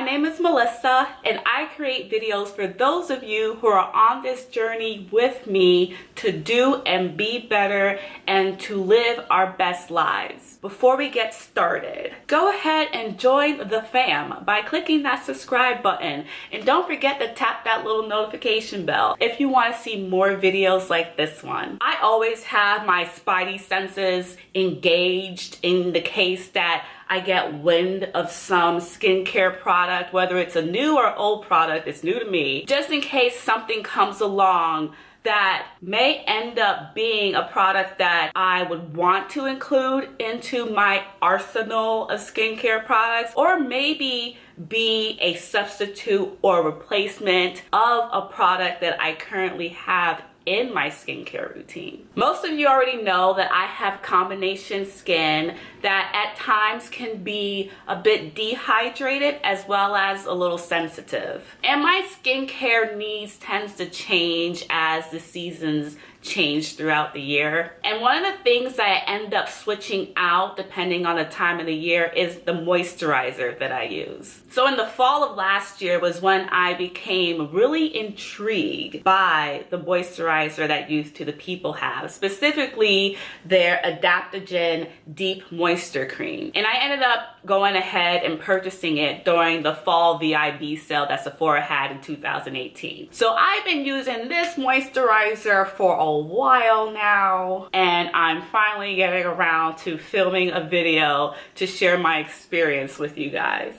name is Melissa, and I create videos for those of you who are on this journey with me to do and be better and to live our best lives. Before we get started, go ahead and join the fam by clicking that subscribe button, and don't forget to tap that little notification bell if you want to see more videos like this one. I always have my spidey senses engaged in the case that I get wind of some skincare product, whether it's a new or old product, it's new to me, just in case something comes along that may end up being a product that I would want to include into my arsenal of skincare products, or maybe be a substitute or replacement of a product that I currently have in my skincare routine. Most of you already know that I have combination skin that at times can be a bit dehydrated as well as a little sensitive. And my skincare needs tends to change as the seasons change throughout the year. And one of the things that I end up switching out depending on the time of the year is the moisturizer that I use. So in the fall of last year was when I became really intrigued by the moisturizer that Youth to the People have, specifically their Adaptogen Deep Moisture Cream. And I ended up going ahead and purchasing it during the fall VIB sale that Sephora had in 2018. So I've been using this moisturizer for a while now, and I'm finally getting around to filming a video to share my experience with you guys.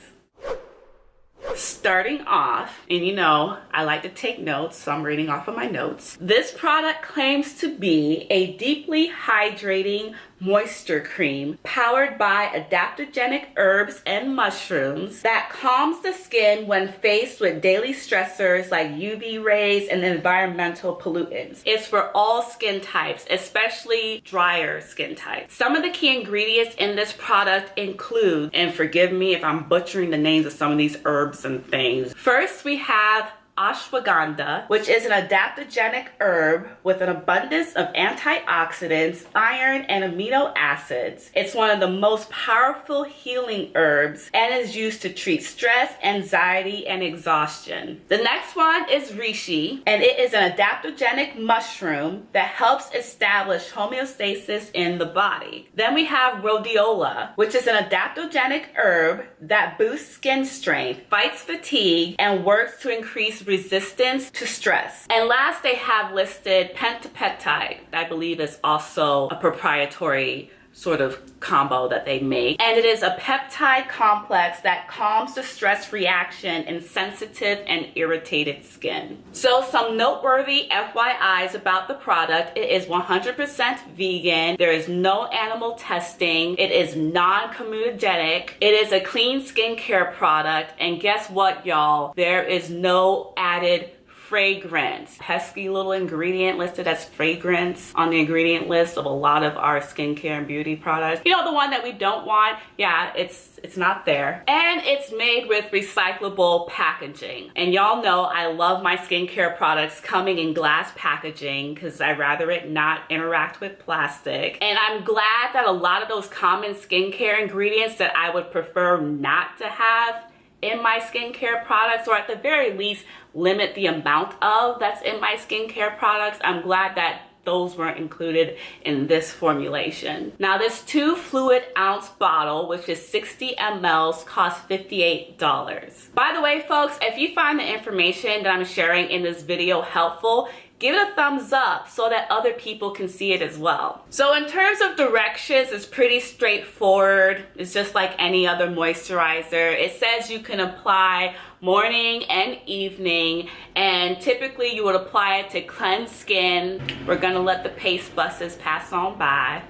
Starting off, and you know, I like to take notes, so I'm reading off of my notes. This product claims to be a deeply hydrating moisture cream powered by adaptogenic herbs and mushrooms that calms the skin when faced with daily stressors like UV rays and environmental pollutants. It's for all skin types, especially drier skin types. Some of the key ingredients in this product include, and forgive me if I'm butchering the names of some of these herbs and things. First, we have ashwagandha, which is an adaptogenic herb with an abundance of antioxidants, iron, and amino acids. It's one of the most powerful healing herbs and is used to treat stress, anxiety, and exhaustion. The next one is reishi, and it is an adaptogenic mushroom that helps establish homeostasis in the body. Then we have rhodiola, which is an adaptogenic herb that boosts skin strength, fights fatigue, and works to increase resistance to stress. And last, they have listed pentapeptide. I believe is also a proprietary sort of combo that they make. And it is a peptide complex that calms the stress reaction in sensitive and irritated skin. So some noteworthy FYIs about the product: it is 100% vegan. There is no animal testing. It is non-comedogenic. It is a clean skincare product. And guess what, y'all? There is no added fragrance. Pesky little ingredient listed as fragrance on the ingredient list of a lot of our skincare and beauty products. You know, the one that we don't want? Yeah, it's not there. And it's made with recyclable packaging. And y'all know I love my skincare products coming in glass packaging because I'd rather it not interact with plastic. And I'm glad that a lot of those common skincare ingredients that I would prefer not to have in my skincare products, or at the very least limit the amount of that's in my skincare products, I'm glad that those weren't included in this formulation. Now this 2 fluid ounce bottle, which is 60 ml, costs $58. By the way, folks, if you find the information that I'm sharing in this video helpful, give it a thumbs up so that other people can see it as well. So in terms of directions, it's pretty straightforward. It's just like any other moisturizer. It says you can apply morning and evening, and typically you would apply it to cleanse skin. We're gonna let the paste buses pass on by.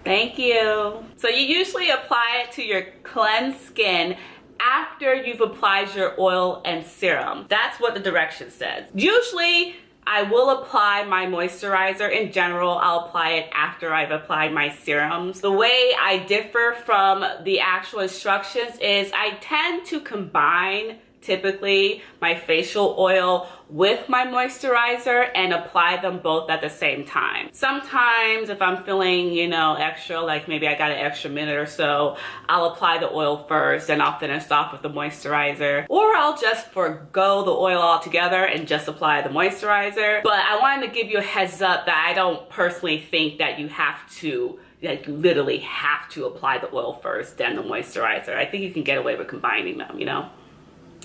Thank you. So you usually apply it to your cleansed skin after you've applied your oil and serum. That's what the direction says. Usually I will apply my moisturizer. In general, I'll apply it after I've applied my serums. The way I differ from the actual instructions is I tend to combine typically my facial oil with my moisturizer and apply them both at the same time. Sometimes if I'm feeling, you know, extra, like maybe I got an extra minute or so, I'll apply the oil first and I'll finish off with the moisturizer. Or I'll just forgo the oil altogether and just apply the moisturizer. But I wanted to give you a heads up that I don't personally think that you have to, like, you literally have to apply the oil first, then the moisturizer. I think you can get away with combining them, you know,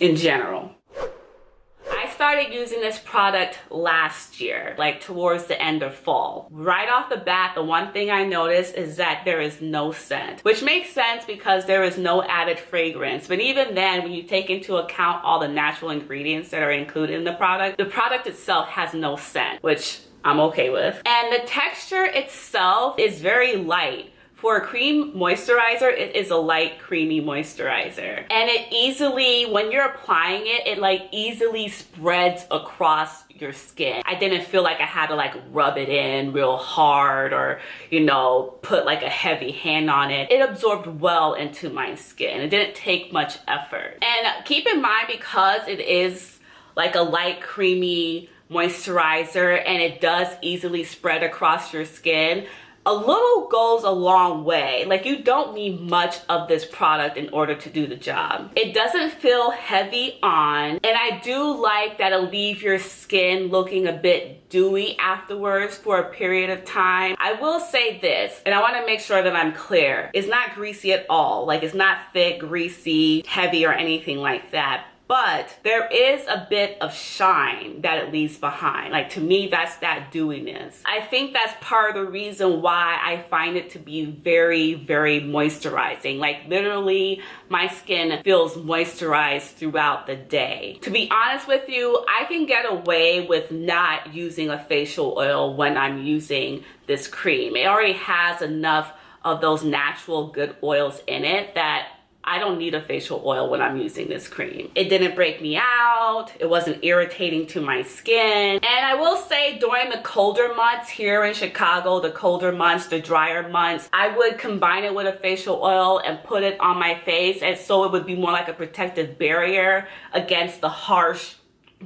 in general. I started using this product last year, like towards the end of fall. Right off the bat, the one thing I noticed is that there is no scent, which makes sense because there is no added fragrance. But even then, when you take into account all the natural ingredients that are included in the product itself has no scent, which I'm okay with. And the texture itself is very light. For a cream moisturizer, it is a light, creamy moisturizer. And it easily, when you're applying it, it like easily spreads across your skin. I didn't feel like I had to like rub it in real hard or, you know, put like a heavy hand on it. It absorbed well into my skin. It didn't take much effort. And keep in mind, because it is like a light, creamy moisturizer and it does easily spread across your skin, a little goes a long way. Like, you don't need much of this product in order to do the job. It doesn't feel heavy on, and I do like that it'll leave your skin looking a bit dewy afterwards for a period of time. I will say this, and I want to make sure that I'm clear. It's not greasy at all. Like, it's not thick, greasy, heavy, or anything like that. But there is a bit of shine that it leaves behind. Like, to me, that's that dewiness. I think that's part of the reason why I find it to be very, very moisturizing. Like, literally, my skin feels moisturized throughout the day. To be honest with you, I can get away with not using a facial oil when I'm using this cream. It already has enough of those natural good oils in it that I don't need a facial oil when I'm using this cream. It didn't break me out. It wasn't irritating to my skin. And I will say, during the colder months here in Chicago, the colder months, the drier months, I would combine it with a facial oil and put it on my face, and so it would be more like a protective barrier against the harsh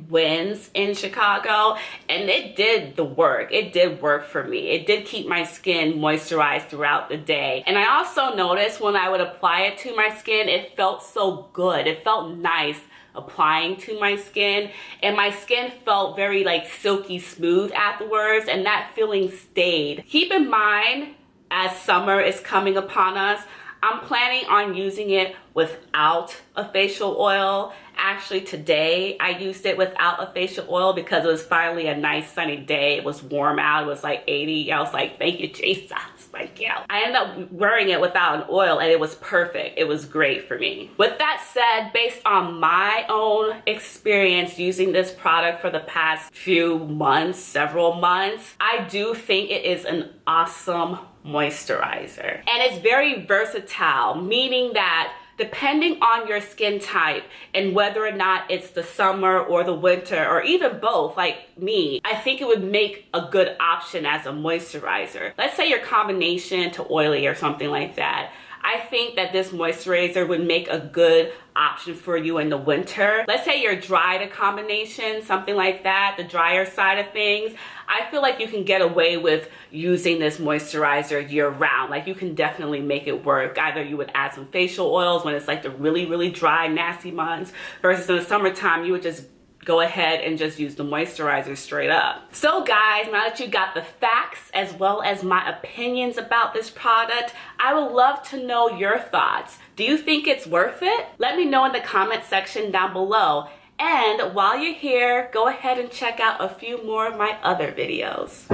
winds in Chicago. And it did the work. It did work for me. It did keep my skin moisturized throughout the day. And I also noticed when I would apply it to my skin, it felt so good. It felt nice applying to my skin, and my skin felt very like silky smooth afterwards, and that feeling stayed. Keep in mind, as summer is coming upon us, I'm planning on using it without a facial oil. Actually, today I used it without a facial oil because it was finally a nice sunny day. It was warm out. It was like 80. I was like, thank you, Jesus. Thank you. I ended up wearing it without an oil, and it was perfect. It was great for me. With that said, based on my own experience using this product for the past few months, several months, I do think it is an awesome moisturizer. And it's very versatile, meaning that depending on your skin type and whether or not it's the summer or the winter or even both, like me, I think it would make a good option as a moisturizer. Let's say your combination to oily or something like that. I think that this moisturizer would make a good option for you in the winter. Let's say you're dry to combination, something like that, the drier side of things. I feel like you can get away with using this moisturizer year round. Like, you can definitely make it work. Either you would add some facial oils when it's like the really, really dry, nasty months, versus in the summertime, you would just go ahead and just use the moisturizer straight up. So guys, now that you got the facts as well as my opinions about this product, I would love to know your thoughts. Do you think it's worth it? Let me know in the comment section down below. And while you're here, go ahead and check out a few more of my other videos.